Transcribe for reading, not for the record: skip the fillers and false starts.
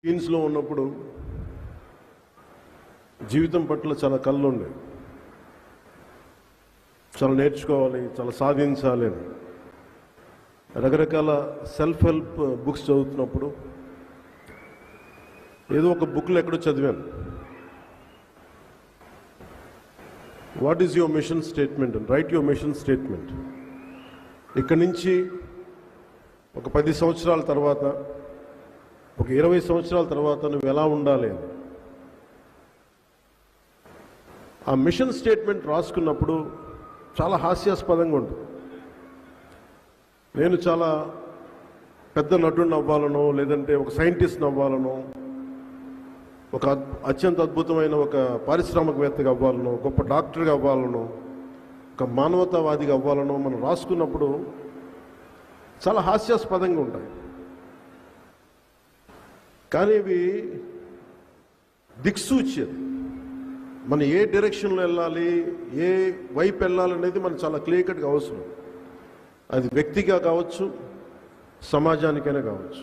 టీన్స్లో ఉన్నప్పుడు జీవితం పట్ల చాలా కళ్ళు ఉండే, చాలా నేర్చుకోవాలి, చాలా సాధించాలి అని రకరకాల సెల్ఫ్ హెల్ప్ బుక్స్ చదువుతున్నప్పుడు ఏదో ఒక బుక్లో ఎక్కడో చదివాను, what is your mission statement and right your mission statement. ఇక్కడి నుంచి ఒక 10 సంవత్సరాల తర్వాత, ఒక 20 సంవత్సరాల తర్వాత నువ్వు ఎలా ఉండాలి అని ఆ మిషన్ స్టేట్మెంట్ రాసుకున్నప్పుడు చాలా హాస్యాస్పదంగా ఉంటుంది. నేను చాలా పెద్ద నటుడిని అవ్వాలనో, లేదంటే ఒక సైంటిస్ట్ని అవ్వాలనో, ఒక అత్యంత అద్భుతమైన ఒక పారిశ్రామికవేత్తగా అవ్వాలనో, గొప్ప డాక్టర్గా అవ్వాలనో, ఒక మానవతావాదిగా అవ్వాలనో మనం రాసుకున్నప్పుడు చాలా హాస్యాస్పదంగా ఉంటాయి. కానీ ఇవి దిక్సూచేది, మనం ఏ డైరెక్షన్లో వెళ్ళాలి, ఏ వైపు వెళ్ళాలనేది మనకు చాలా క్లియర్ కట్గా అవసరం. అది వ్యక్తిగా కావచ్చు, సమాజానికైనా కావచ్చు.